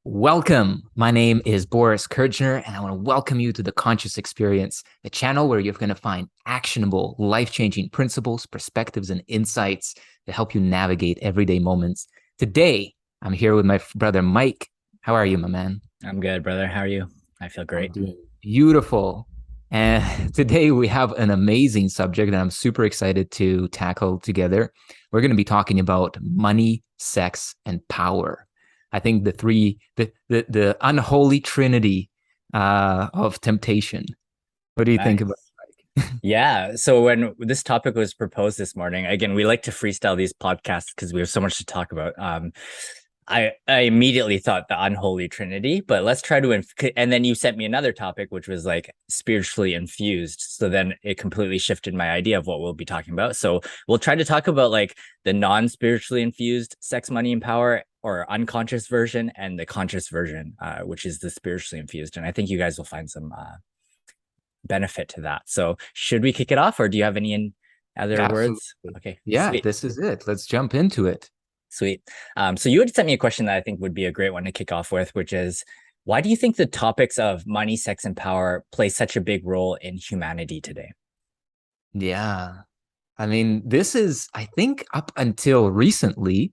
Welcome. My name is Boris Kerjner, and I want to welcome you to the Conscious Experience, the channel where you're going to find actionable, life-changing principles, perspectives, and insights to help you navigate everyday moments. Today, I'm here with my brother Mike. How are you, my man? I'm good, brother. How are you? I feel I'm great. doing beautiful. And today we have an amazing subject that I'm super excited to tackle together. We're going to be talking about money, sex, and power. I think the unholy trinity of temptation. What do you think about Nice. Yeah. So when this topic was proposed this morning, again, we like to freestyle these podcasts because we have so much to talk about. I immediately thought the unholy trinity, but let's try to and then you sent me another topic which was like spiritually infused. So then it completely shifted my idea of what we'll be talking about. So we'll try to talk about like the non-spiritually infused sex, money, and power, or unconscious version, and the conscious version, which is the spiritually infused. And I think you guys will find some benefit to that. So should we kick it off, or do you have any other words? Absolutely. Okay, Yeah, sweet. this is it. Let's jump into it. Sweet. So you had sent me a question that I think would be a great one to kick off with, which is, why do you think the topics of money, sex, and power play such a big role in humanity today? Yeah. I mean, this is, I think, up until recently,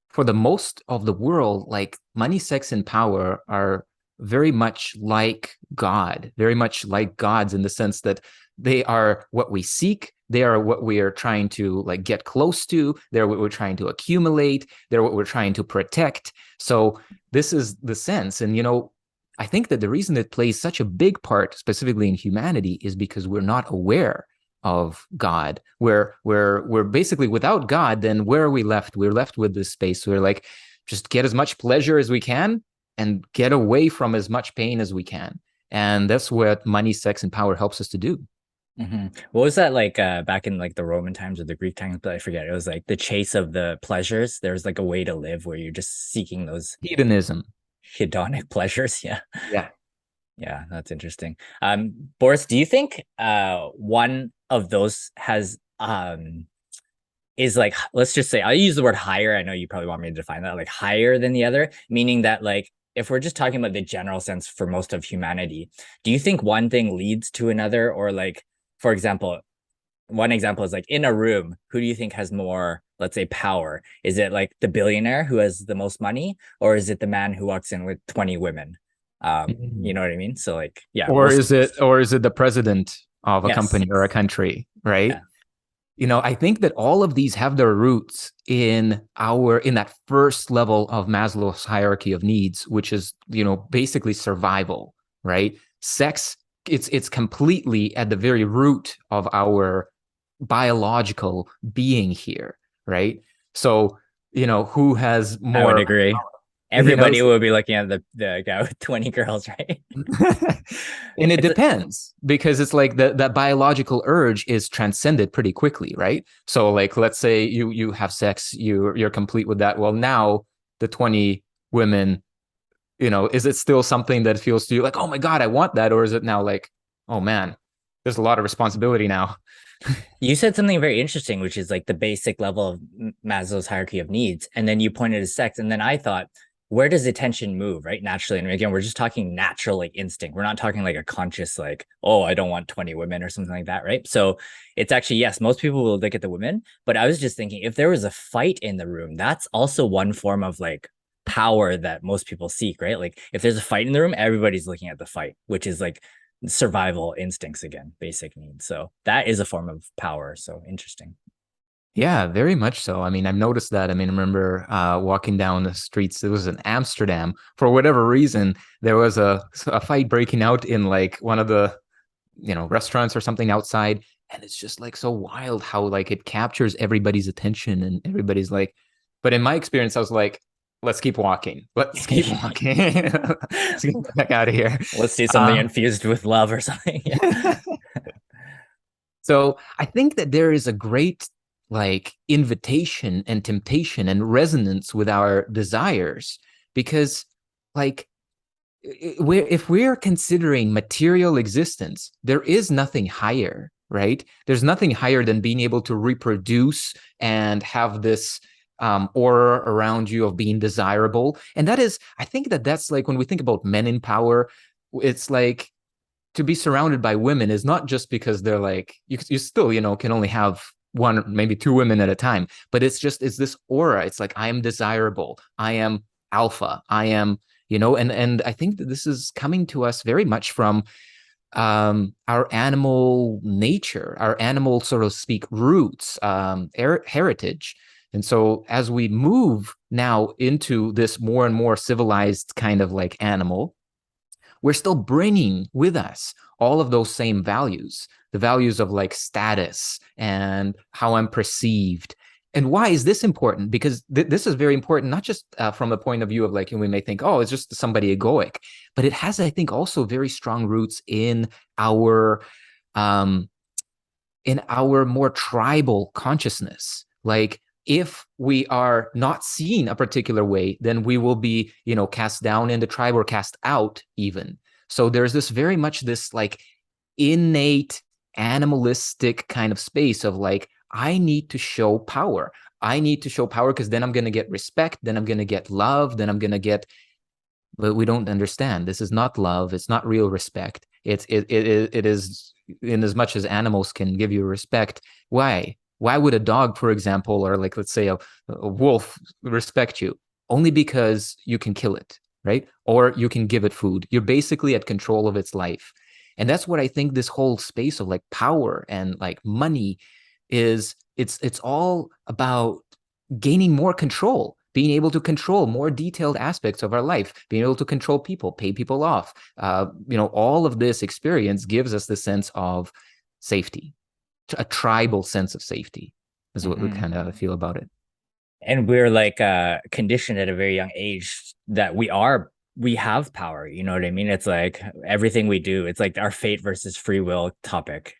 for the most of the world, like money, sex, and power are very much like God, very much like gods in the sense that they are what we seek. They are what we are trying to like get close to. They're what we're trying to accumulate. They're what we're trying to protect. So this is the sense. And, I think that the reason it plays such a big part, specifically in humanity, is because we're not aware of God. We're basically without God, then where are we left? We're left with this space. We're like, just get as much pleasure as we can and get away from as much pain as we can. And that's what money, sex, and power helps us to do. What was that like back in like the Roman times or the Greek times? But I forget. It was like the chase of the pleasures. There's like a way to live where you're just seeking those Hedonism. hedonic pleasures. Yeah. Yeah. Yeah, that's interesting. Boris, do you think one of those has is like, let's just say, I'll use the word higher. I know you probably want me to define that, like higher than the other, meaning that like if we're just talking about the general sense for most of humanity, do you think one thing leads to another? Or like, for example, one example is like in a room, who do you think has more, let's say, power? Is it like the billionaire who has the most money, or is it the man who walks in with 20 women? You Mhm. know what I mean? So like, yeah, Or is it the president of a yes. company or a country, right? Yeah. I think that all of these have their roots in that first level of Maslow's hierarchy of needs, which is, basically survival, right? Sex, it's completely at the very root of our biological being here, right? So, who has I would more, agree. you know, Everybody will be looking at the guy with 20 girls, right? and it It's a, depends because it's like that biological urge is transcended pretty quickly, right? So like let's say you have sex, you're complete with that. Well, now the 20 women, is it still something that feels to you like, oh my God, I want that? Or is it now like, oh man, there's a lot of responsibility now? you said something very interesting, which is like the basic level of Maslow's hierarchy of needs. And then you pointed to sex. And then I thought, where does attention move, right? Naturally. And again, we're just talking natural, like instinct. We're not talking like a conscious, like, oh, I don't want 20 women or something like that, right? So it's actually, yes, most people will look at the women. But I was just thinking, if there was a fight in the room, that's also one form of like power that most people seek, right? Like if there's a fight in the room, everybody's looking at the fight, which is like survival instincts again, basic needs. So that is a form of power. So interesting. Yeah, very much so. I mean, I've noticed that. I mean, I remember walking down the streets. It was in Amsterdam. For whatever reason, there was a fight breaking out in like one of the restaurants or something outside, and it's just like so wild how like it captures everybody's attention and everybody's like, but in my experience I was like, let's keep walking, let's keep walking. Let's get the heck out of here. Let's do something um, infused with love or something. Yeah. so I think that there is a great like invitation and temptation and resonance with our desires because like if we're considering material existence, there is nothing higher, right? There's nothing higher than being able to reproduce and have this aura around you of being desirable. And that is, I think that that's like when we think about men in power, it's like to be surrounded by women is not just because they're like, you still, can only have one, maybe two women at a time, but it's this aura. It's like, I am desirable. I am alpha. I am, and I think that this is coming to us very much from our animal nature, our animal, so to speak, roots, heritage. And so as we move now into this more and more civilized kind of like animal, we're still bringing with us all of those same values, the values of like status and how I'm perceived. And why is this important? Because this is very important, not just from the point of view of like, we may think, oh, it's just somebody egoic, but it has, I think, also very strong roots um, in our more tribal consciousness. Like, if we are not seen a particular way, then we will be, cast down in the tribe or cast out even. So there's this very much this like innate animalistic kind of space of like, I need to show power. I need to show power because then I'm going to get respect. Then I'm going to get love. Then I'm going to get, but we don't understand. This is not love. It's not real respect. It is, in as much as animals can give you respect. Why would a dog, for example, or like, let's say a wolf respect you? Only because you can kill it, right? Or you can give it food. You're basically at control of its life. And that's what I think this whole space of like power and like money is. It's all about gaining more control, being able to control more detailed aspects of our life, being able to control people, pay people off. All of this experience gives us the sense of safety, a tribal sense of safety is what we kind of feel about it. And we're like conditioned at a very young age that we have power. You know what I mean? It's like everything we do, it's like our fate versus free will topic.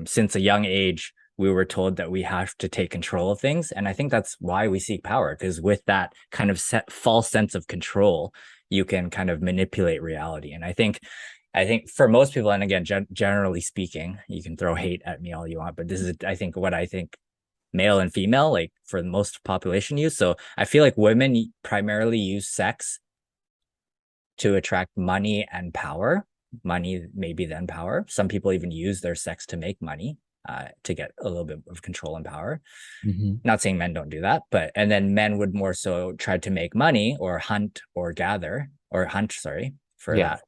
Since a young age, we were told that we have to take control of things. And I think that's why we seek power, because with that kind of false sense of control, you can kind of manipulate reality. And I think for most people, and again, generally speaking, you can throw hate at me all you want, but this is, I think, what I think male and female, like for the most population use. So I feel like women primarily use sex to attract money and power. Money, maybe then power. Some people even use their sex to make money, to get a little bit of control and power. Not saying men don't do that, and then men would more so try to make money or hunt or gather or hunt, sorry, for that,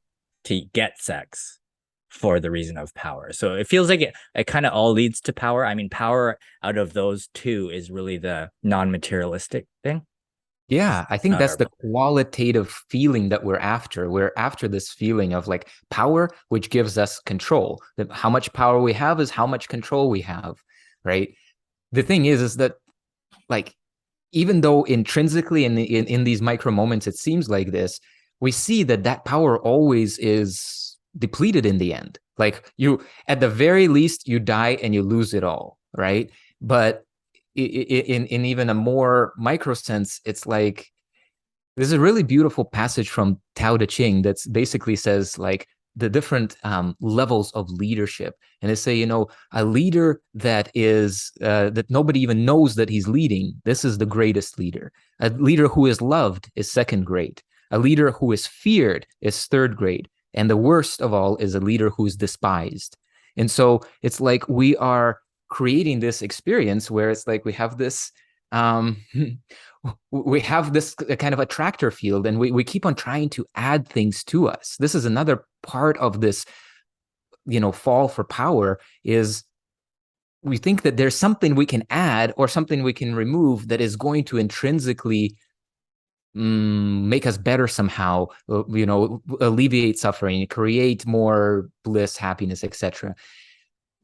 to get sex for the reason of power. So it feels like it kind of all leads to power. I mean, power out of those two is really the non-materialistic thing. Yeah, I think that's the qualitative feeling that we're after. We're after this feeling of like power, which gives us control. That how much power we have is how much control we have, right? The thing is that like, even though intrinsically in these micro moments it seems like this, we see that power always is depleted in the end. Like, you, at the very least, you die and you lose it all, right? But in even a more micro sense, it's like, there's a really beautiful passage from Tao Te Ching that basically says like the different levels of leadership. And they say, a leader that is that nobody even knows that he's leading, this is the greatest leader. A leader who is loved is second grade. A leader who is feared is third grade. And the worst of all is a leader who is despised. And so it's like we are creating this experience where it's like we have this kind of attractor field, and we keep on trying to add things to us. This is another part of this fall for power, is we think that there's something we can add or something we can remove that is going to intrinsically make us better somehow, alleviate suffering, create more bliss, happiness, etc.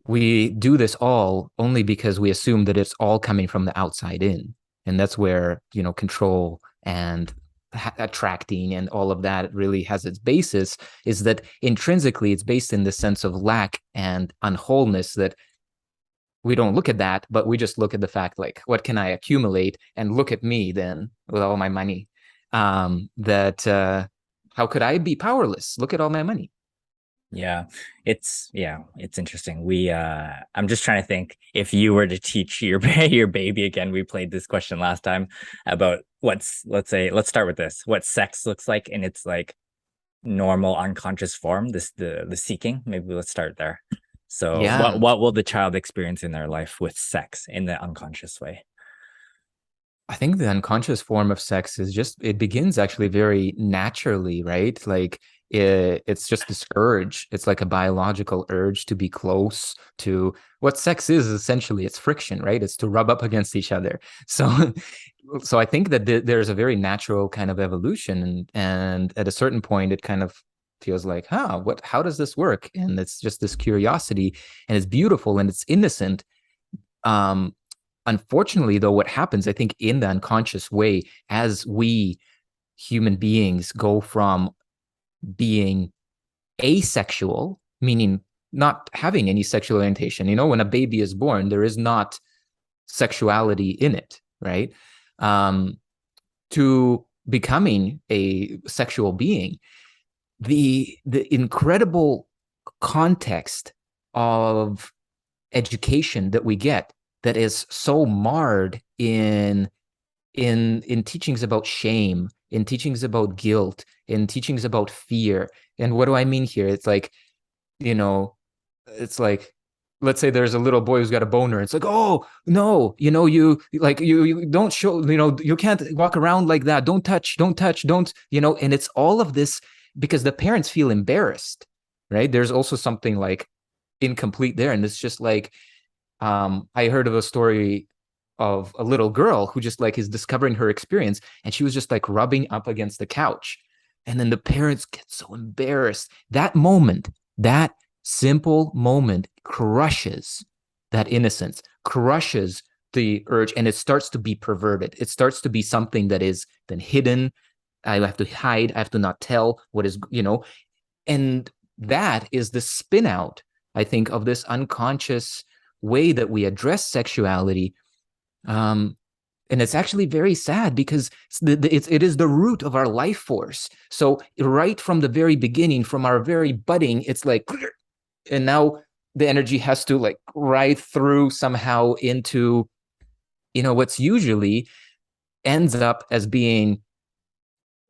We do this all only because we assume that it's all coming from the outside in. And that's where, control and attracting and all of that really has its basis, is that intrinsically it's based in the sense of lack and unwholeness, that we don't look at that, but we just look at the fact, like, what can I accumulate? And look at me then with all my money. How could I be powerless? Look at all my money. It's interesting. I'm just trying to think, if you were to teach your your baby again, we played this question last time about let's start with this, what sex looks like in its like normal unconscious form, the seeking. Maybe let's start there. So Yeah. what will the child experience in their life with sex in the unconscious way? I think the unconscious form of sex is just, it begins actually very naturally, right? Like it's just this urge. It's like a biological urge to be close to what sex is essentially. It's friction, right? It's to rub up against each other. So, so I think that there's a very natural kind of evolution, and at a certain point, it kind of feels like, huh, how does this work? And it's just this curiosity, and it's beautiful and it's innocent. Um, Unfortunately, though, what happens, I think, in the unconscious way, as we human beings go from being asexual, meaning not having any sexual orientation, when a baby is born, there is not sexuality in it, right? Um, to becoming a sexual being, the incredible context of education that we get that is so marred in teachings about shame, in teachings about guilt, in teachings about fear. And what do I mean here? It's like, you know, it's like, let's say there's a little boy who's got a boner. It's like, oh no, you don't show, you can't walk around like that. Don't touch, don't, and it's all of this because the parents feel embarrassed, right? There's also something like incomplete there. And it's just like, I heard of a story of a little girl who just like is discovering her experience, and she was just like rubbing up against the couch. And then the parents get so embarrassed. That moment, that simple moment crushes that innocence, crushes the urge, and it starts to be perverted. It starts to be something that is then hidden. I have to hide. I have to not tell what is, and that is the spin out, I think, of this unconscious way that we address sexuality. And it's actually very sad because it is the root of our life force. So right from the very beginning, from our very budding, it's like, and now the energy has to like ride through somehow into, what's usually ends up as being,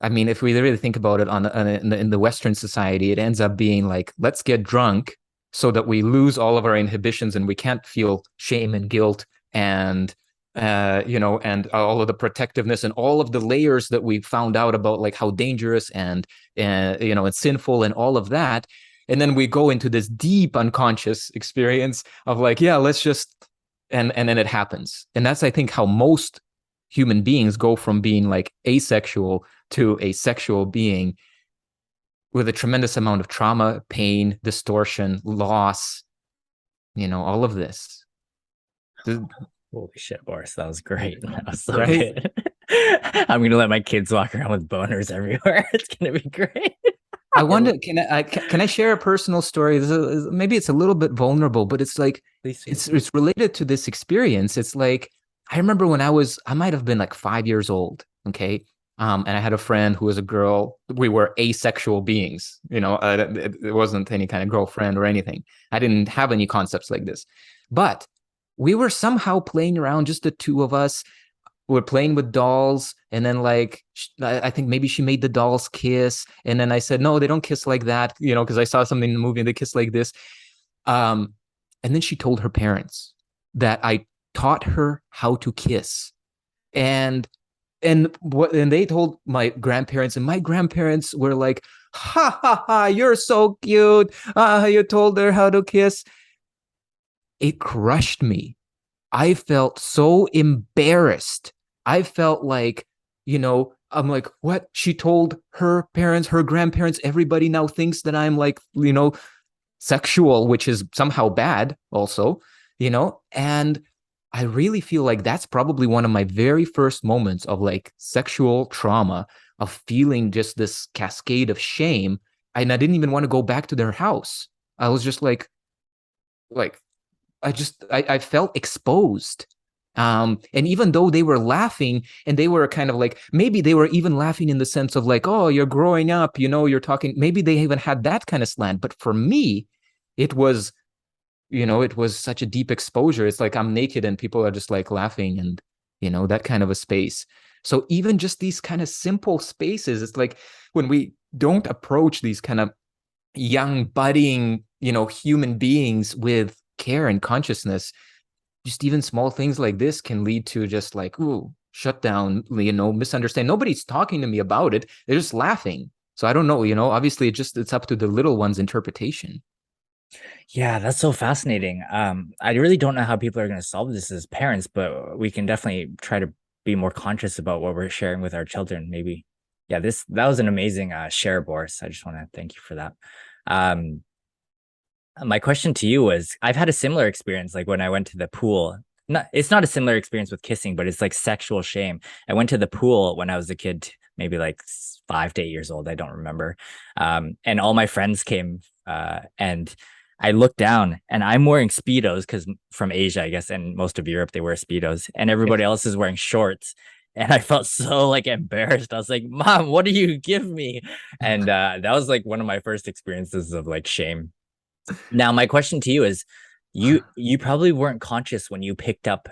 I mean, if we really think about it in the Western society, it ends up being like, let's get drunk so that we lose all of our inhibitions and we can't feel shame and guilt and and all of the protectiveness and all of the layers that we found out about like how dangerous and and sinful and all of that. And then we go into this deep unconscious experience of like, yeah, let's just, and then it happens. And that's, I think, how most human beings go from being like asexual to a sexual being, with a tremendous amount of trauma, pain, distortion, loss, all of this. Holy shit, Boris, that was great. That was so Right? good. I'm gonna let my kids walk around with boners everywhere. It's gonna be great. I wonder, can I share a personal story? Maybe it's a little bit vulnerable, but it's like, Please. it's related to this experience. It's like, I remember when I might have been like 5 years old. Okay. And I had a friend who was a girl. We were asexual beings, it wasn't any kind of girlfriend or anything. I didn't have any concepts like this, but we were somehow playing around, just the two of us. We're playing with dolls, and then like I think maybe she made the dolls kiss, and then I said, no, they don't kiss like that, because I saw something in the movie and they kiss like this. And then she told her parents that I taught her how to kiss, and they told my grandparents, and my grandparents were like, ha ha ha, you're so cute. You told her how to kiss. It crushed me. I felt so embarrassed. I felt like, I'm like, what? She told her parents, her grandparents, everybody now thinks that I'm like, sexual, which is somehow bad also, and I really feel like that's probably one of my very first moments of like sexual trauma, of feeling just this cascade of shame. And I didn't even want to go back to their house. I was just like, I felt exposed. And even though they were laughing, and they were kind of like, maybe they were even laughing in the sense of like, oh, you're growing up, you're talking, maybe they even had that kind of slant. But for me, it was, it was such a deep exposure. It's like I'm naked and people are just like laughing, and, that kind of a space. So even just these kind of simple spaces, it's like when we don't approach these kind of young, budding, human beings with care and consciousness, just even small things like this can lead to just like, ooh, shut down, misunderstand. Nobody's talking to me about it. They're just laughing. So I don't know, obviously it's up to the little one's interpretation. Yeah, that's so fascinating. I really don't know how people are going to solve this as parents, but we can definitely try to be more conscious about what we're sharing with our children. Maybe. Yeah, that was an amazing share, Boris. I just want to thank you for that. Um, my question to you was, I've had a similar experience, like when I went to the pool. It's not a similar experience with kissing, but it's like sexual shame. I went to the pool when I was a kid, maybe like 5 to 8 years old. I don't remember. And all my friends came, and I looked down, and I'm wearing Speedos because from Asia, I guess, and most of Europe, they wear Speedos, and everybody else is wearing shorts. And I felt so like embarrassed. I was like, Mom, what do you give me? And that was like one of my first experiences of like shame. Now, my question to you is, you probably weren't conscious when you picked up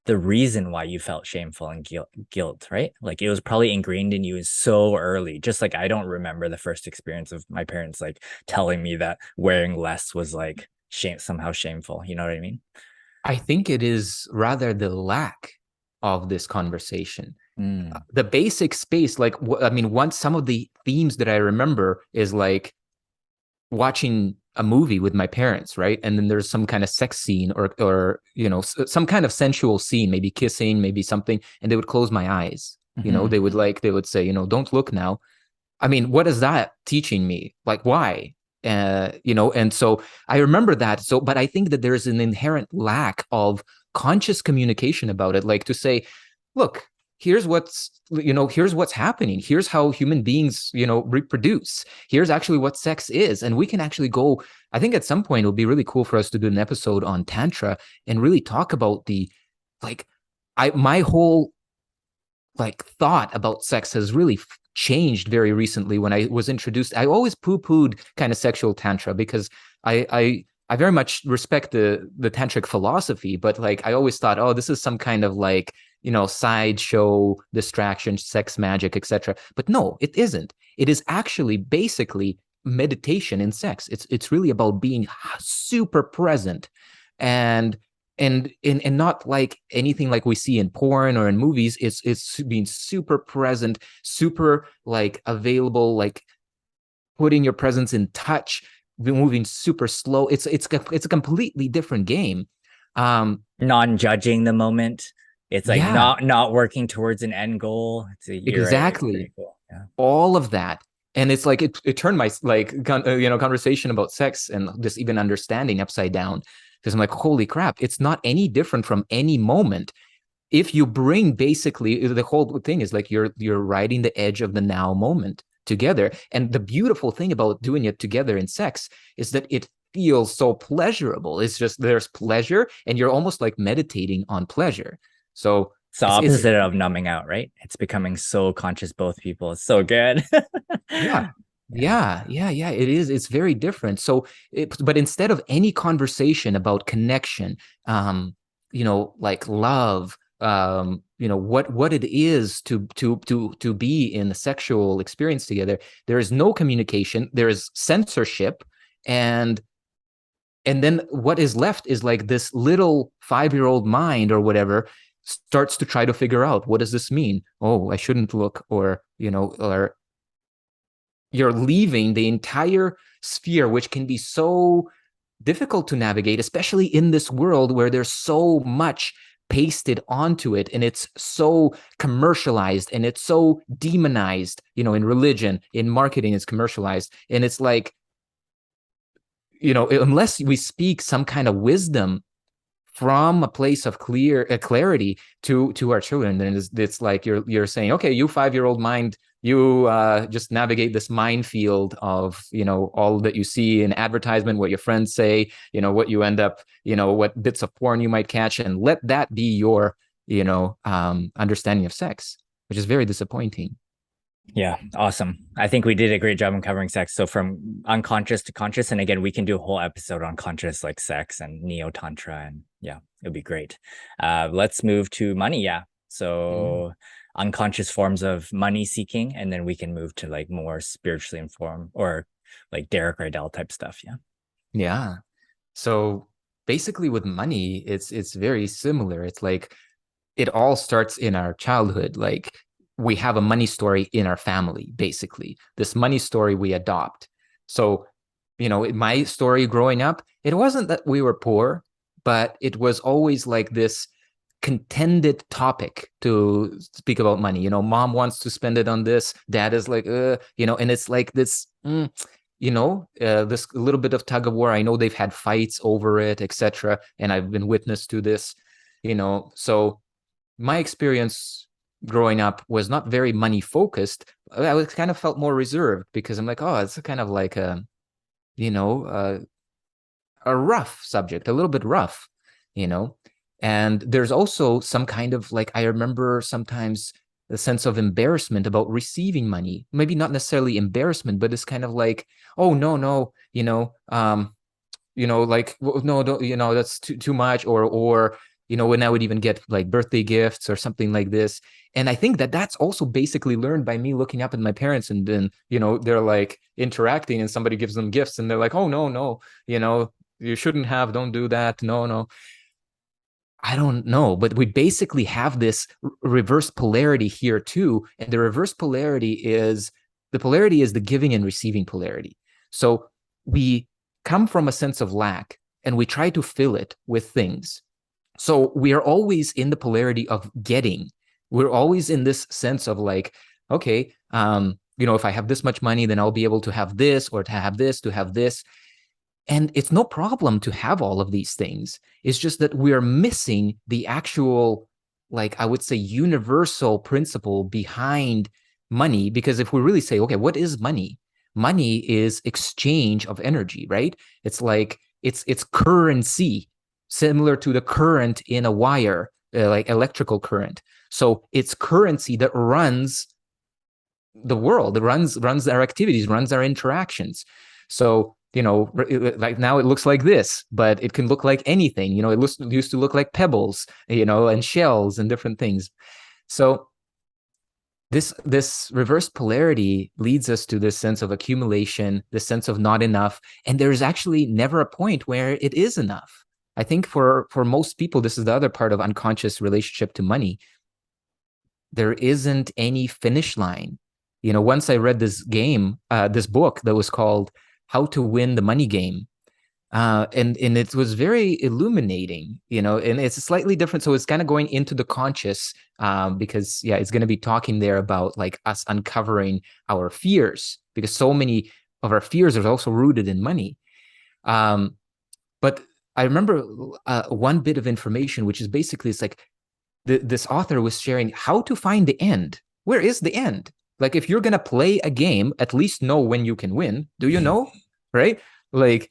the reason why you felt shameful and guilt, right? Like it was probably ingrained in you so early. Just like I don't remember the first experience of my parents like telling me that wearing less was like somehow shameful. You know what I mean? I think it is rather the lack of this conversation. Mm. The basic space, like, I mean, once some of the themes that I remember is like watching a movie with my parents, right? And then there's some kind of sex scene or some kind of sensual scene, maybe kissing, maybe something, and they would close my eyes. Mm-hmm. They would say, don't look now. I mean, what is that teaching me? Like, why? And so I remember that. So, but I think that there's an inherent lack of conscious communication about it. Like to say, look, here's what's happening. Here's how human beings, reproduce. Here's actually what sex is. And we can actually go, I think at some point it'll be really cool for us to do an episode on Tantra and really talk about my whole like thought about sex has really changed very recently. When I was introduced, I always poo-pooed kind of sexual tantra because I very much respect the tantric philosophy, but like I always thought, oh, this is some kind of like, sideshow, distraction, sex magic, etc. But no, it isn't. It is actually basically meditation in sex. It's really about being super present and and not like anything like we see in porn or in movies. It's being super present, super like available, like putting your presence in touch, moving super slow. It's a completely different game. Non-judging the moment. It's like Yeah, not working towards an end goal. You're right. It's exactly. pretty cool. Yeah. All of that. And it's like it turned my like conversation about sex and just even understanding upside down, because I'm like, holy crap, it's not any different from any moment. If you bring, basically the whole thing is like you're riding the edge of the now moment together. And the beautiful thing about doing it together in sex is that it feels so pleasurable. It's just there's pleasure and you're almost like meditating on pleasure. So It's the it's opposite of numbing out, right? It's becoming so conscious, both people. It's so good. yeah. Yeah. Yeah. It is. It's very different. So, but instead of any conversation about connection, like love, what it is to be in a sexual experience together, there is no communication. There is censorship, and then what is left is like this little 5-year-old mind or whatever starts to try to figure out, what does this mean? Oh, I shouldn't look, or or you're leaving the entire sphere, which can be so difficult to navigate, especially in this world where there's so much pasted onto it, and it's so commercialized and it's so demonized, in religion, in marketing, it's commercialized. And it's like, unless we speak some kind of wisdom from a place of clarity to our children, then it's like you're saying, okay, you 5-year-old mind, you just navigate this minefield of, all that you see in advertisement, what your friends say, what you end up, what bits of porn you might catch, and let that be your, understanding of sex, which is very disappointing. Yeah, awesome. I think we did a great job in covering sex. So from unconscious to conscious, and again, we can do a whole episode on conscious, like sex and neo tantra, and yeah, it'd be great. Let's move to money. Yeah, Mm. so unconscious forms of money seeking, and then we can move to like more spiritually informed or like Derek Rydell type stuff. Yeah. Yeah. So basically with money, it's very similar. It's like it all starts in our childhood. Like we have a money story in our family, basically. This money story we adopt. So, in my story growing up, it wasn't that we were poor, but it was always like this contended topic to speak about money. Mom wants to spend it on this, dad is like, and it's like this, this little bit of tug of war. I know they've had fights over it, etc. And I've been witness to this, so my experience growing up was not very money focused. I was kind of felt more reserved because I'm like, oh, it's kind of like you know, a, a rough subject, a little bit rough, you know. And there's also some kind of like, I remember sometimes a sense of embarrassment about receiving money. Maybe not necessarily embarrassment, but it's kind of like, oh no, no, like no, don't, that's too much, or when I would even get like birthday gifts or something like this. And I think that that's also basically learned by me looking up at my parents, and then they're like interacting, and somebody gives them gifts, and they're like, oh no, no, you shouldn't have, don't do that, no, no. I don't know, but we basically have this reverse polarity here too. And the reverse polarity is the giving and receiving polarity. So we come from a sense of lack and we try to fill it with things. So we are always in the polarity of getting. We're always in this sense of like, okay, if I have this much money, then I'll be able to have this, or to have this, to have this. And it's no problem to have all of these things. It's just that we are missing the actual, like, I would say, universal principle behind money. Because if we really say, okay, what is money? Money is exchange of energy, right? It's like it's currency, similar to the current in a wire, like electrical current. So it's currency that runs the world, it runs our activities, runs our interactions. So like now it looks like this, but it can look like anything. It used to look like pebbles, and shells and different things. So this reverse polarity leads us to this sense of accumulation, this sense of not enough, and there's actually never a point where it is enough. I think for most people, this is the other part of unconscious relationship to money. There isn't any finish line. Once I read this book that was called How to Win the Money Game. And it was very illuminating, and it's slightly different. So it's kind of going into the conscious, because it's going to be talking there about like us uncovering our fears, because so many of our fears are also rooted in money. But I remember one bit of information, which is basically, it's like this author was sharing how to find the end. Where is the end? Like, if you're going to play a game, at least know when you can win. Do you know? Right? Like,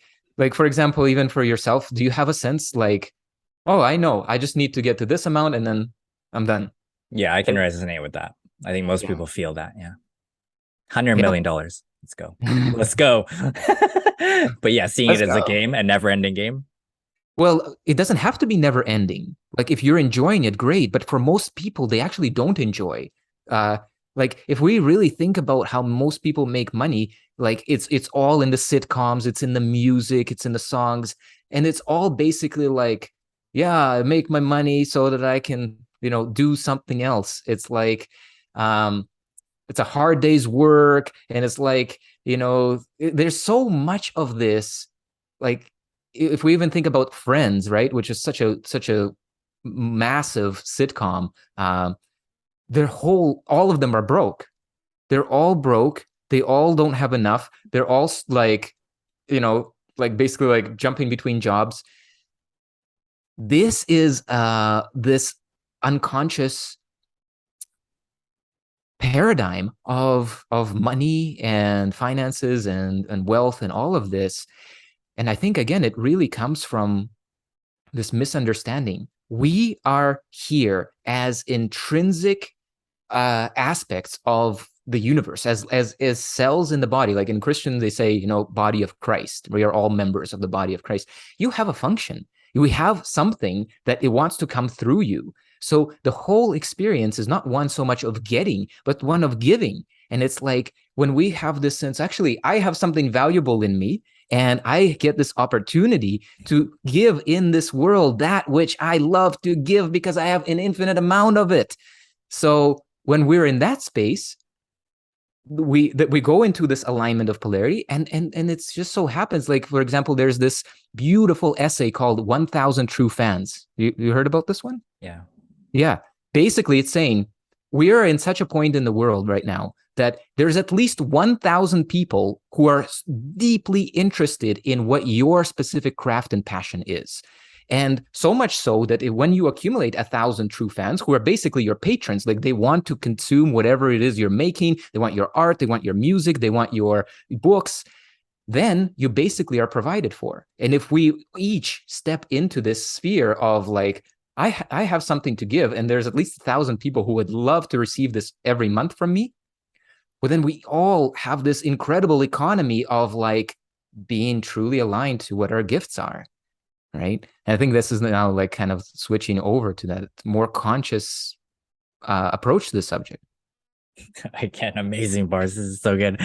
for example, even for yourself, do you have a sense like, oh, I know, I just need to get to this amount and then I'm done. Yeah, I can Right? resonate with that. I think most Yeah. people feel that. Yeah. $100 million. Let's go. Yeah. Let's go. But yeah, seeing it Let's as a go. game, a never ending game. Well, it doesn't have to be never ending. Like, if you're enjoying it, great. But for most people, they actually don't enjoy. Uh, like, if we really think about how most people make money, like it's all in the sitcoms, it's in the music, it's in the songs, and it's all basically like, yeah, I make my money so that I can, do something else. It's like, it's a hard day's work, and it's like, there's so much of this. Like, if we even think about Friends, right, which is such a massive sitcom, all of them are broke. They're all broke. They all don't have enough. They're all like, like basically like jumping between jobs. This is this unconscious paradigm of money and finances and wealth and all of this. And I think, again, it really comes from this misunderstanding. We are here as intrinsic aspects of the universe, as cells in the body. Like in Christian, they say, body of Christ. We are all members of the body of Christ. You have a function. We have something that it wants to come through you. So the whole experience is not one so much of getting, but one of giving. And it's like when we have this sense, actually, I have something valuable in me, and I get this opportunity to give in this world that which I love to give because I have an infinite amount of it. So when we're in that space, we go into this alignment of polarity, and it's just so happens, like, for example, there's this beautiful essay called 1000 True Fans. You heard about this one? Yeah. Basically, it's saying we are in such a point in the world right now that there's at least 1000 people who are deeply interested in what your specific craft and passion is. And so much so that when you accumulate 1000 true fans who are basically your patrons, like they want to consume whatever it is you're making, they want your art, they want your music, they want your books, then you basically are provided for. And if we each step into this sphere of like, I have something to give, and there's at least 1000 people who would love to receive this every month from me, well, then we all have this incredible economy of like being truly aligned to what our gifts are. Right. And I think this is now like kind of switching over to that more conscious approach to the subject. Again, amazing, Boris. This is so good.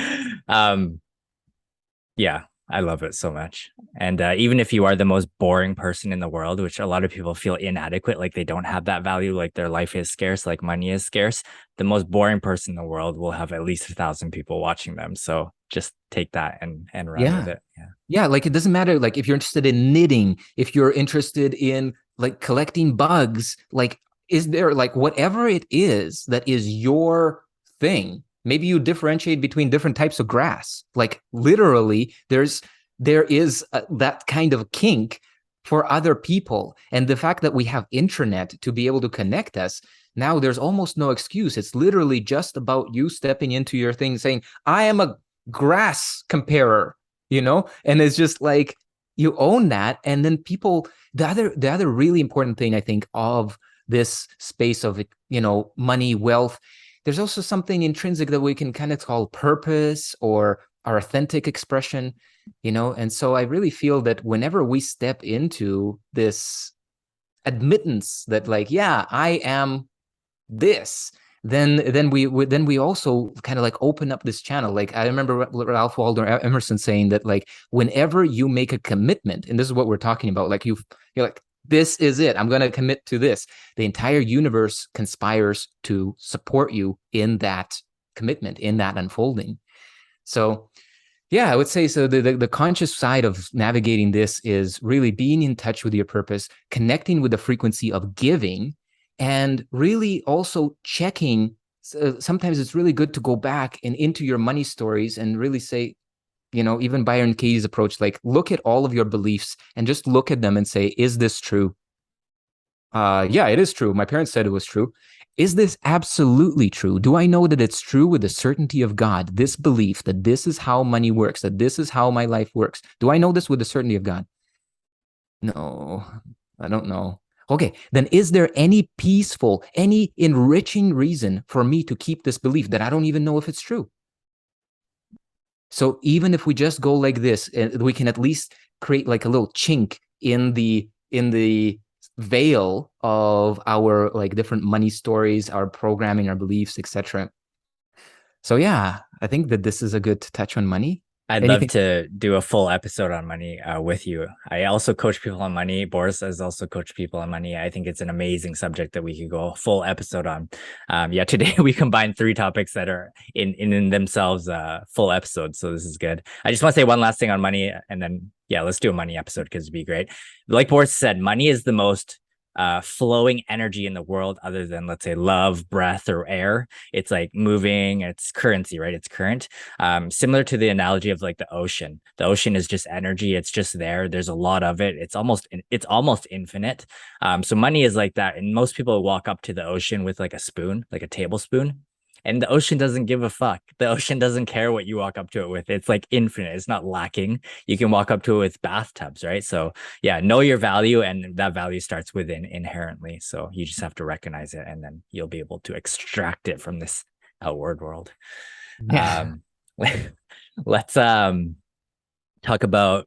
Yeah, I love it so much. And even if you are the most boring person in the world, which a lot of people feel inadequate, like they don't have that value, like their life is scarce, like money is scarce, the most boring person in the world will have at least 1000 people watching them. So just take that and run with it. Yeah, like it doesn't matter. Like if you're interested in knitting, if you're interested in like collecting bugs, like is there like whatever it is that is your thing? Maybe you differentiate between different types of grass. Like literally, there is that kind of kink for other people. And the fact that we have intranet to be able to connect us, now there's almost no excuse. It's literally just about you stepping into your thing, saying, I am a grass comparer, and it's just like you own that. And then people, the other really important thing I think of this space of money, wealth, there's also something intrinsic that we can kind of call purpose or our authentic expression, and so I really feel that whenever we step into this admittance that like, yeah, I am this, then we also kind of like open up this channel. Like I remember Ralph Waldo Emerson saying that like whenever you make a commitment, and this is what we're talking about, like you're like, this is it, I'm going to commit to this, the entire universe conspires to support you in that commitment, in that unfolding. So yeah, I would say so. The conscious side of navigating this is really being in touch with your purpose, connecting with the frequency of giving, and really also checking. Sometimes it's really good to go back and into your money stories and really say, even Byron Katie's approach, like look at all of your beliefs and just look at them and say, is this true? Yeah, it is true. My parents said it was true. Is this absolutely true? Do I know that it's true with the certainty of God? This belief that this is how money works, that this is how my life works. Do I know this with the certainty of God? No, I don't know. Okay, then is there any peaceful, any enriching reason for me to keep this belief that I don't even know if it's true? So even if we just go like this, we can at least create like a little chink in the veil of our like different money stories, our programming, our beliefs, etc. So yeah, I think that this is a good touch on money. I'd love to do a full episode on money with you. I also coach people on money. Boris has also coached people on money. I think it's an amazing subject that we could go a full episode on. Yeah, today we combined 3 topics that are in themselves full episodes. So this is good. I just want to say one last thing on money, and then yeah, let's do a money episode because it'd be great. Like Boris said, money is the most flowing energy in the world other than, let's say, love, breath, or air. It's like moving, it's currency, right? It's current. Similar to the analogy of like the ocean. The ocean is just energy. It's just there. There's a lot of it. It's almost infinite. So money is like that. And most people walk up to the ocean with like a spoon, like a tablespoon. And the ocean doesn't give a fuck. The ocean doesn't care what you walk up to it with. It's like infinite. It's not lacking. You can walk up to it with bathtubs, right? So yeah, know your value, and that value starts within inherently. So you just have to recognize it, and then you'll be able to extract it from this outward world. Yeah. Um, let's talk about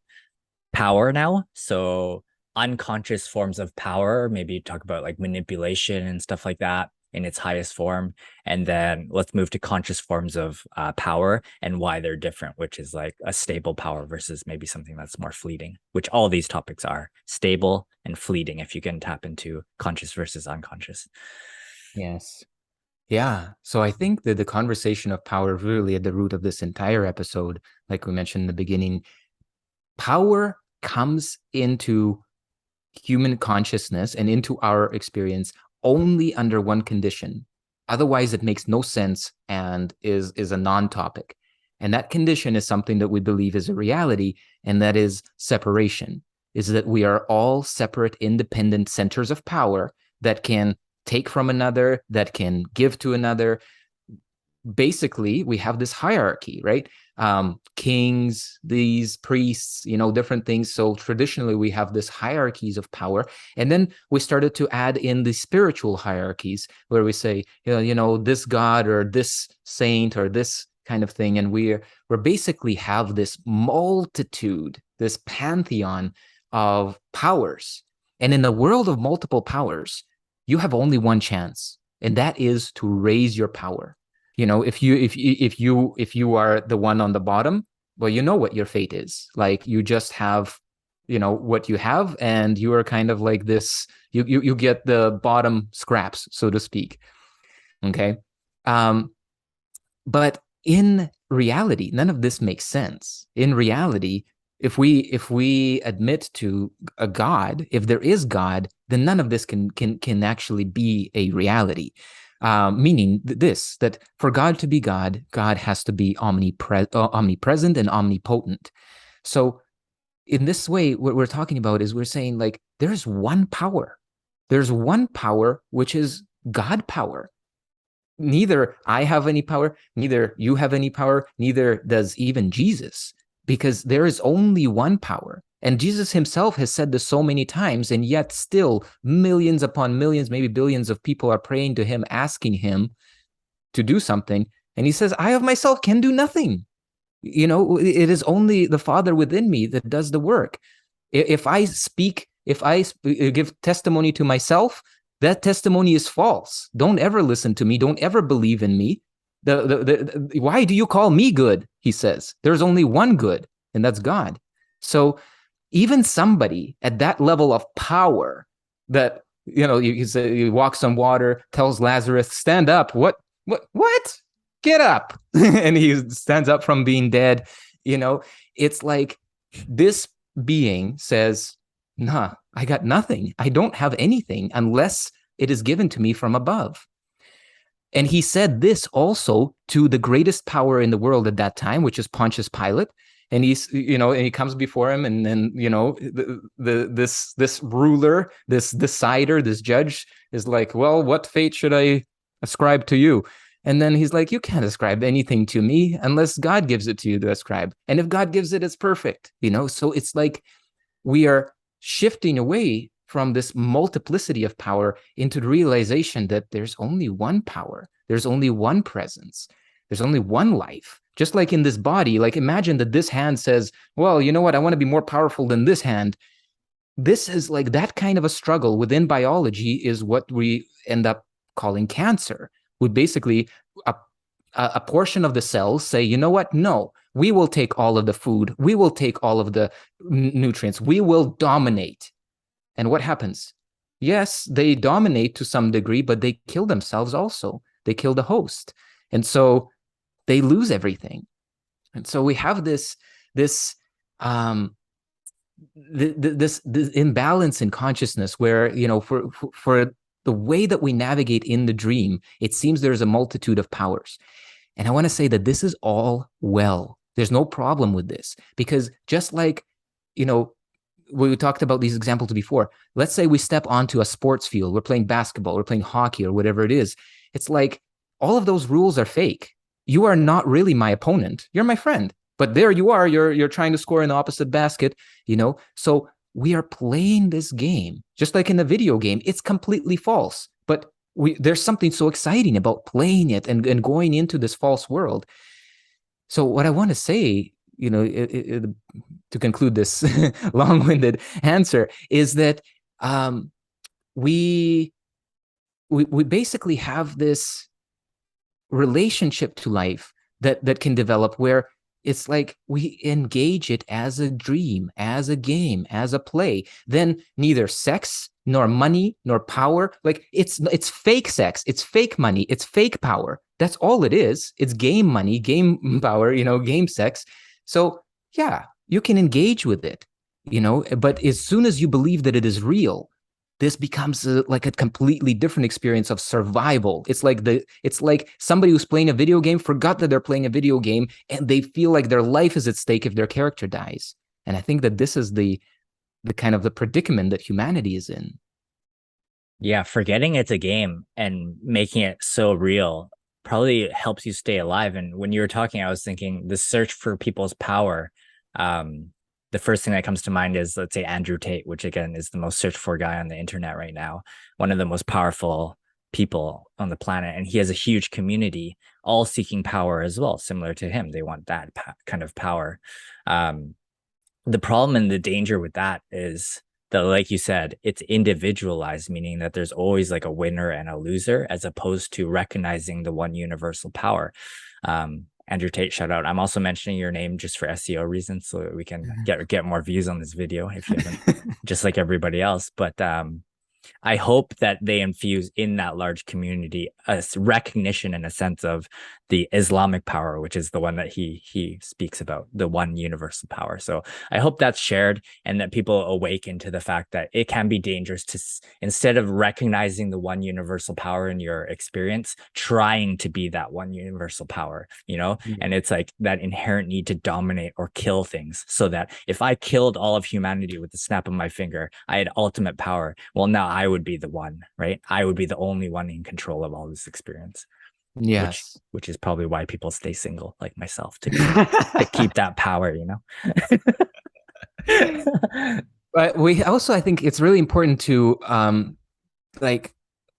power now. So unconscious forms of power, maybe talk about like manipulation and stuff like that in its highest form. And then let's move to conscious forms of power and why they're different, which is like a stable power versus maybe something that's more fleeting, which all these topics are stable and fleeting if you can tap into conscious versus unconscious. Yes. Yeah. So I think that the conversation of power really at the root of this entire episode, like we mentioned in the beginning, power comes into human consciousness and into our experience only under one condition. Otherwise, it makes no sense and is a non-topic. And that condition is something that we believe is a reality, and that is separation, is that we are all separate, independent centers of power that can take from another, that can give to another. Basically, we have this hierarchy, right? Kings, these priests, different things. So traditionally, we have this hierarchies of power, and then we started to add in the spiritual hierarchies, where we say, this god or this saint or this kind of thing, and we're basically have this multitude, this pantheon of powers. And in the world of multiple powers, you have only one chance, and that is to raise your power. If you are the one on the bottom, well, you know what your fate is. Like, you just have what you have, and you are kind of like this. You get the bottom scraps, so to speak. Okay. But in reality, none of this makes sense. In reality, if we admit to a God, if there is God, then none of this can actually be a reality. Meaning that for God to be God, God has to be omnipresent and omnipotent. So in this way, what we're talking about is we're saying, like, there's one power. There's one power, which is God power. Neither I have any power, neither you have any power, neither does even Jesus, because there is only one power. And Jesus himself has said this so many times, and yet still millions upon millions, maybe billions of people are praying to him, asking him to do something. And he says, I of myself can do nothing. It is only the Father within me that does the work. If I give testimony to myself, that testimony is false. Don't ever listen to me. Don't ever believe in me. Why do you call me good? He says, there's only one good, and that's God. So even somebody at that level of power, that you walks on water, tells Lazarus, stand up. What? Get up. And he stands up from being dead. It's like this being says, nah, I got nothing. I don't have anything unless it is given to me from above. And he said this also to the greatest power in the world at that time, which is Pontius Pilate. And he's, and he comes before him, and then, this ruler, this decider, this judge is like, well, what fate should I ascribe to you? And then he's like, you can't ascribe anything to me unless God gives it to you to ascribe. And if God gives it, it's perfect. So it's like we are shifting away from this multiplicity of power into the realization that there's only one power. There's only one presence. There's only one life. Just like in this body, like imagine that this hand says, well, you know what? I want to be more powerful than this hand. This is like that kind of a struggle within biology is what we end up calling cancer. Would basically a portion of the cells say, you know what? No, we will take all of the food. We will take all of the nutrients. We will dominate. And what happens? Yes, they dominate to some degree, but they kill themselves also. They kill the host. And so they lose everything. And so we have this imbalance in consciousness where, for the way that we navigate in the dream, it seems there's a multitude of powers. And I want to say that this is all well. There's no problem with this, because just like, we talked about these examples before. Let's say we step onto a sports field. We're playing basketball, we're playing hockey, or whatever it is. It's like all of those rules are fake. You are not really my opponent. You're my friend. But there you are. You're trying to score in the opposite basket, So we are playing this game, just like in the video game. It's completely false. But there's something so exciting about playing it and going into this false world. So what I want to say, to conclude this long-winded answer, is that we basically have this relationship to life that can develop where it's like we engage it as a dream, as a game, as a play. Then neither sex nor money nor power, like it's fake sex, it's fake money, it's fake power. That's all it is. It's game money, game power, game sex. So yeah, you can engage with it, but as soon as you believe that it is real, this becomes like a completely different experience of survival. It's like somebody who's playing a video game forgot that they're playing a video game, and they feel like their life is at stake if their character dies. And I think that this is the kind of the predicament that humanity is in. Yeah, forgetting it's a game and making it so real probably helps you stay alive. And when you were talking, I was thinking the search for people's power. The first thing that comes to mind is, let's say, Andrew Tate, which again is the most searched for guy on the internet right now, one of the most powerful people on the planet. And he has a huge community, all seeking power as well, similar to him. They want that kind of power. The problem and the danger with that is that, like you said, it's individualized, meaning that there's always like a winner and a loser, as opposed to recognizing the one universal power. Andrew Tate, shout out. I'm also mentioning your name just for SEO reasons, so that we can get more views on this video if you haven't, just like everybody else. But I hope that they infuse in that large community a recognition and a sense of the Islamic power, which is the one that he speaks about, the one universal power. So I hope that's shared, and that people awaken to the fact that it can be dangerous to, instead of recognizing the one universal power in your experience, trying to be that one universal power, and it's like that inherent need to dominate or kill things, so that if I killed all of humanity with the snap of my finger, I had ultimate power. Well, now I would be the one, right? I would be the only one in control of all this experience. Yes. Which is probably why people stay single, like myself, to keep that power, But we also, I think it's really important to like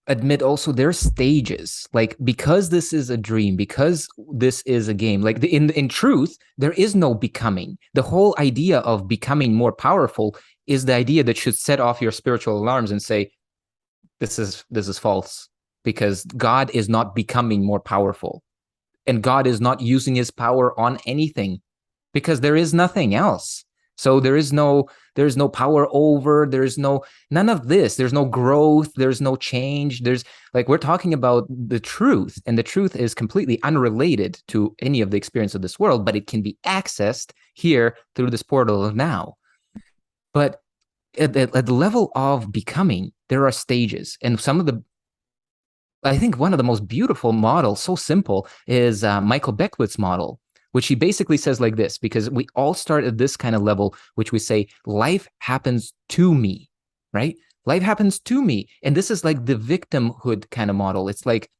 admit also there's stages, like, because this is a dream, because this is a game, like in truth, there is no becoming. The whole idea of becoming more powerful is the idea that should set off your spiritual alarms and say, this is false, because God is not becoming more powerful, and God is not using his power on anything, because there is nothing else. So there's no power over, none of this. There's no growth, there's no change. There's, like, we're talking about the truth, and the truth is completely unrelated to any of the experience of this world, but it can be accessed here through this portal of now. But at the level of becoming, there are stages, and I think one of the most beautiful models, so simple, is Michael Beckwith's model, which he basically says like this, because we all start at this kind of level, which we say, life happens to me, right? Life happens to me. And this is like the victimhood kind of model. It's like,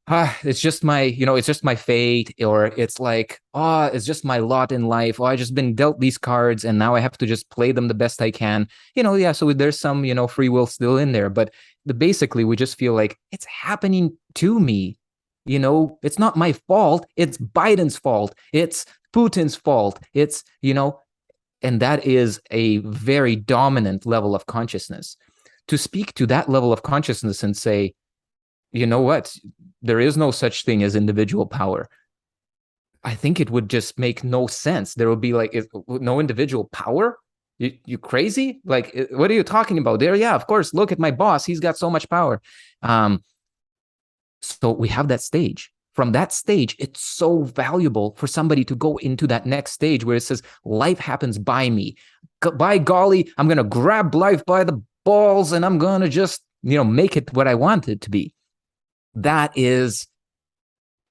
it's just it's just my fate, or it's like, it's just my lot in life. I just been dealt these cards, and now I have to just play them the best I can. So there's some, free will still in there, but basically we just feel like it's happening to me. It's not my fault. It's Biden's fault. It's Putin's fault. It's, and that is a very dominant level of consciousness. To speak to that level of consciousness and say, you know what, there is no such thing as individual power, I think it would just make no sense. There would be like, no individual power? You crazy? Like, what are you talking about there? Yeah, of course. Look at my boss. He's got so much power. So we have that stage. From that stage, it's so valuable for somebody to go into that next stage where it says, life happens by me. By golly, I'm going to grab life by the balls, and I'm going to just, make it what I want it to be. That is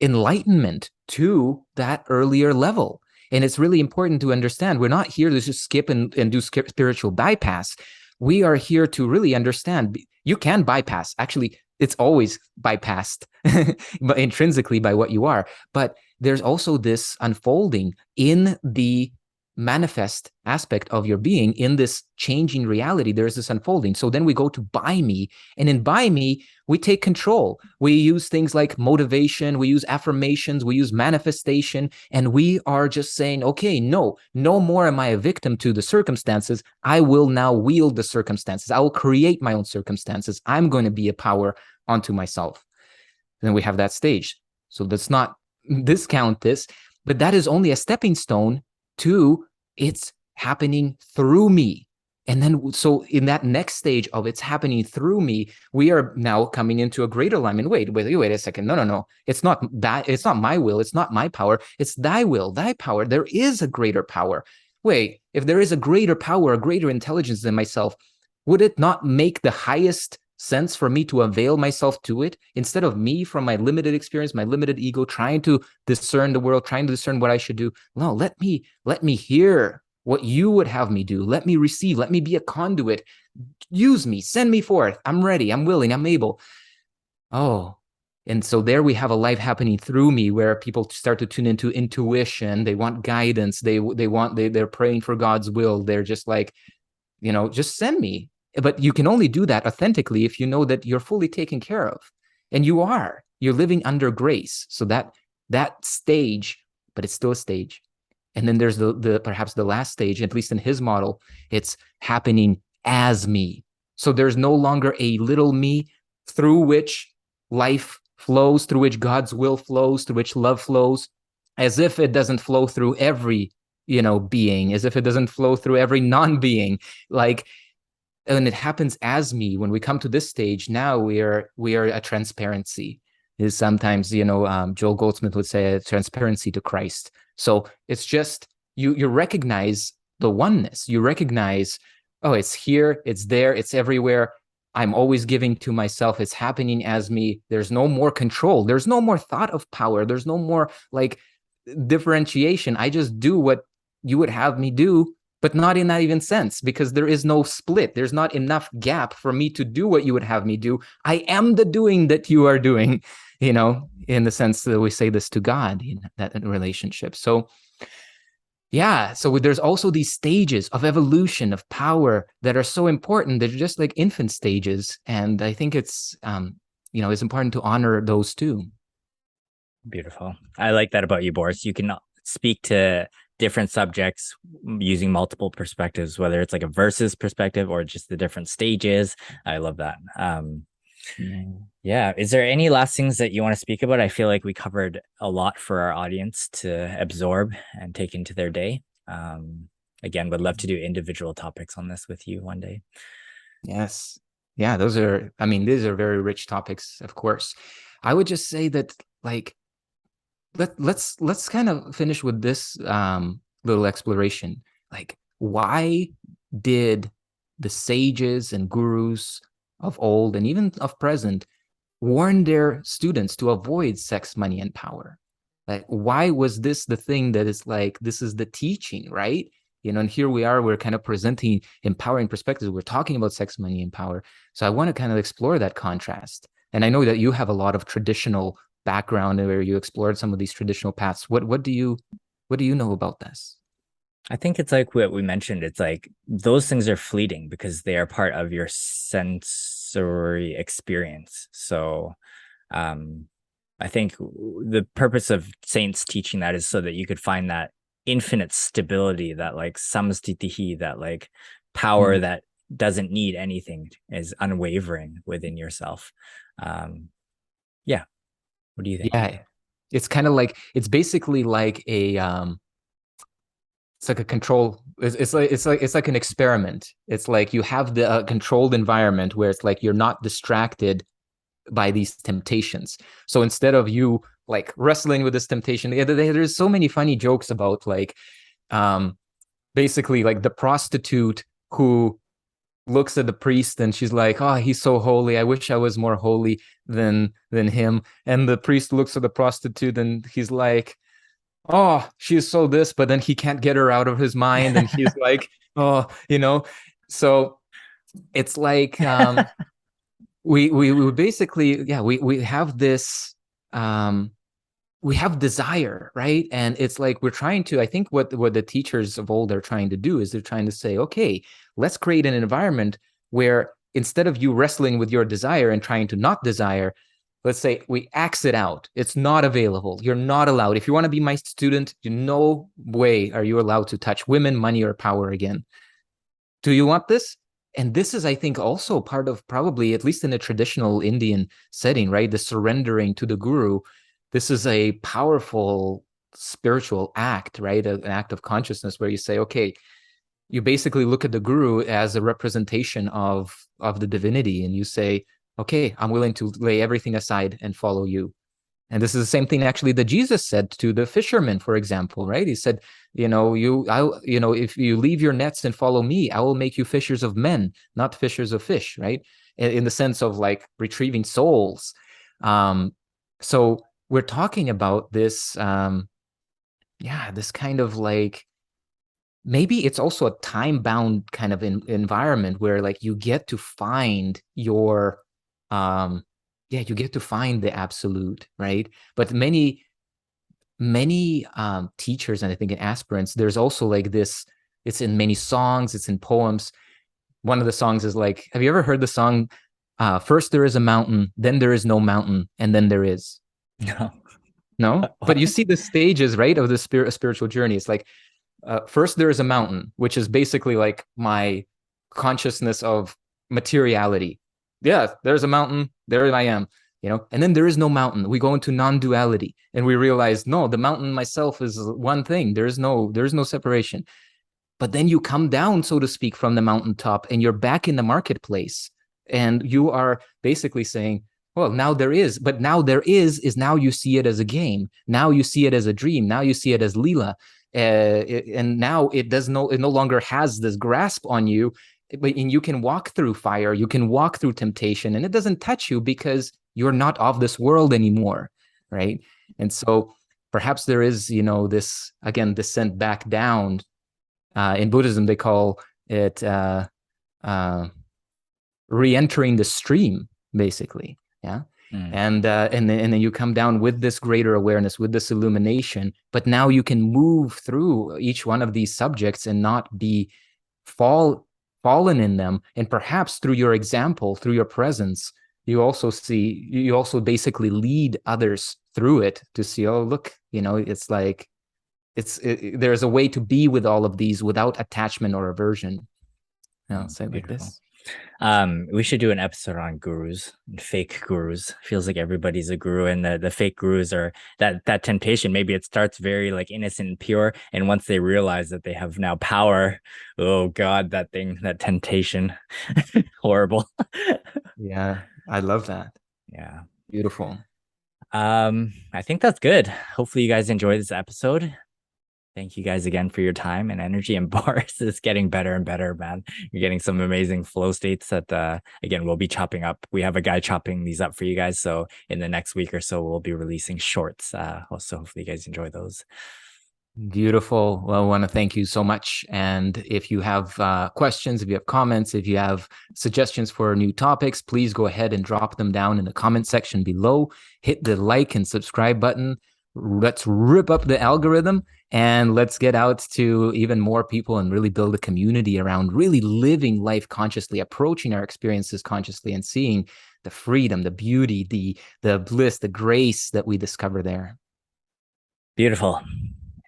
enlightenment to that earlier level. And it's really important to understand, we're not here to just skip and do spiritual bypass. We are here to really understand, you can bypass. Actually, it's always bypassed, but intrinsically by what you are. But there's also this unfolding in the manifest aspect of your being, in this changing reality. There's this unfolding. So then we go to buy me, and in buy me, we take control. We use things like motivation, we use affirmations, we use manifestation, and we are just saying, okay, no more am I a victim to the circumstances. I will now wield the circumstances. I will create my own circumstances. I'm going to be a power onto myself. And then we have that stage. So let's not discount this, but that is only a stepping stone to it's happening through me. And then, so in that next stage of it's happening through me, we are now coming into a greater alignment. Wait a second. No. It's not that. It's not my will. It's not my power. It's thy will, thy power. There is a greater power. Wait, if there is a greater power, a greater intelligence than myself, would it not make the highest sense for me to avail myself to it, instead of me from my limited experience, my limited ego, trying to discern the world, trying to discern what I should do? No, let me hear what you would have me do. Let me receive. Let me be a conduit. Use me. Send me forth. I'm ready. I'm willing. I'm able. Oh, and so there we have a life happening through me, where people start to tune into intuition. They want guidance. They're praying for God's will. They're just like, just send me. But you can only do that authentically if you know that you're fully taken care of, and you're living under grace. So that stage, but it's still a stage. And then there's the perhaps the last stage, at least in his model, it's happening as me. So there's no longer a little me through which life flows, through which God's will flows, through which love flows, as if it doesn't flow through every, being, as if it doesn't flow through every non-being. Like, and it happens as me. When we come to this stage, now we are a transparency. Is sometimes, Joel Goldsmith would say, a transparency to Christ. So it's just you recognize the oneness. You recognize, oh, it's here, it's there, it's everywhere. I'm always giving to myself. It's happening as me. There's no more control. There's no more thought of power. There's no more like differentiation. I just do what you would have me do, but not in that even sense, because there is no split. There's not enough gap for me to do what you would have me do. I am the doing that you are doing, in the sense that we say this to God in that relationship. So yeah, so there's also these stages of evolution of power that are so important. They're just like infant stages. And I think it's, it's important to honor those too. Beautiful. I like that about you, Boris. You can speak to different subjects using multiple perspectives, whether it's like a versus perspective or just the different stages. I love that. Yeah. Is there any last things that you want to speak about? I feel like we covered a lot for our audience to absorb and take into their day. Again, would love to do individual topics on this with you one day. Yes. Yeah, these are very rich topics, of course. I would just say that, like, let's kind of finish with this little exploration. Like, why did the sages and gurus of old and even of present warn their students to avoid sex, money, and power? Like, why was this the thing that is like, this is the teaching, right? And here we are, we're kind of presenting empowering perspectives. We're talking about sex, money, and power. So I want to kind of explore that contrast. And I know that you have a lot of traditional background where you explored some of these traditional paths. What do you know about this? I think it's like what we mentioned. It's like those things are fleeting because they are part of your sensory experience. So I think the purpose of saints teaching that is so that you could find that infinite stability, that like samastitihi, that like power that doesn't need anything, is unwavering within yourself. Yeah. What do you think? Yeah, it's kind of like, it's basically like a it's like a control. It's like an experiment. It's like you have the controlled environment where it's like you're not distracted by these temptations. So instead of you like wrestling with this temptation, there's so many funny jokes about like basically like the prostitute who looks at the priest and she's like, oh, he's so holy, I wish I was more holy than him. And the priest looks at the prostitute and he's like, oh, she's so this, but then he can't get her out of his mind, and he's like, oh, so it's like we basically, yeah, we have this, we have desire, right? And it's like we're trying to, I think what the teachers of old are trying to do is they're trying to say, okay, let's create an environment where instead of you wrestling with your desire and trying to not desire, let's say we axe it out. It's not available. You're not allowed. If you want to be my student, in no way are you allowed to touch women, money, or power again. Do you want this? And this is, I think, also part of probably, at least in a traditional Indian setting, right? The surrendering to the guru. This is a powerful spiritual act, right? An act of consciousness where you say, okay, you basically look at the guru as a representation of the divinity, and you say, okay, I'm willing to lay everything aside and follow you. And this is the same thing actually that Jesus said to the fishermen, for example, right? He said, if you leave your nets and follow me, I will make you fishers of men, not fishers of fish, right? In the sense of like retrieving souls. So we're talking about this, this kind of like, maybe it's also a time-bound kind of environment where like you get to find your, you get to find the absolute, right? But many teachers, and I think in aspirants, there's also like this, it's in many songs, it's in poems. One of the songs is like, have you ever heard the song, first there is a mountain, then there is no mountain, and then there is? No. No? But you see the stages, right, of the spiritual journey. It's like, first there is a mountain, which is basically like my consciousness of materiality. Yeah, there's a mountain, there I am, and then there is no mountain. We go into non-duality and we realize, no, the mountain myself is one thing. There's no separation. But then you come down, so to speak, from the mountaintop and you're back in the marketplace, and you are basically saying, well, now there is, but now there is now you see it as a game. Now you see it as a dream. Now you see it as Leela. And now it no longer has this grasp on you, and you can walk through fire, you can walk through temptation, and it doesn't touch you because you're not of this world anymore, right? And so perhaps there is, this, again, descent back down. In Buddhism, they call it re-entering the stream, basically. Yeah. And then you come down with this greater awareness, with this illumination, but now you can move through each one of these subjects and not be fallen in them. And perhaps through your example, through your presence, you also basically lead others through it to see, oh, look, it's like, there's a way to be with all of these without attachment or aversion. I'll say it like this. We should do an episode on gurus and fake gurus. Feels like everybody's a guru, and the fake gurus are that temptation. Maybe it starts very like innocent and pure, and once they realize that they have now power, oh God, that temptation, horrible. Yeah, I love that. Yeah, beautiful. I think that's good. Hopefully you guys enjoyed this episode. Thank you guys again for your time and energy. And Boris is getting better and better, man. You're getting some amazing flow states that, again, we'll be chopping up. We have a guy chopping these up for you guys. So in the next week or so, we'll be releasing shorts. So hopefully you guys enjoy those. Beautiful. Well, I want to thank you so much. And if you have questions, if you have comments, if you have suggestions for new topics, please go ahead and drop them down in the comment section below. Hit the like and subscribe button. Let's rip up the algorithm and let's get out to even more people and really build a community around really living life consciously, approaching our experiences consciously, and seeing the freedom, the beauty, the bliss, the grace that we discover there. Beautiful.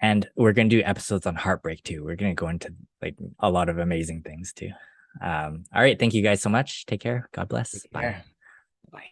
And we're going to do episodes on heartbreak too. We're going to go into like a lot of amazing things too. All right. Thank you guys so much. Take care. God bless. Bye. Bye.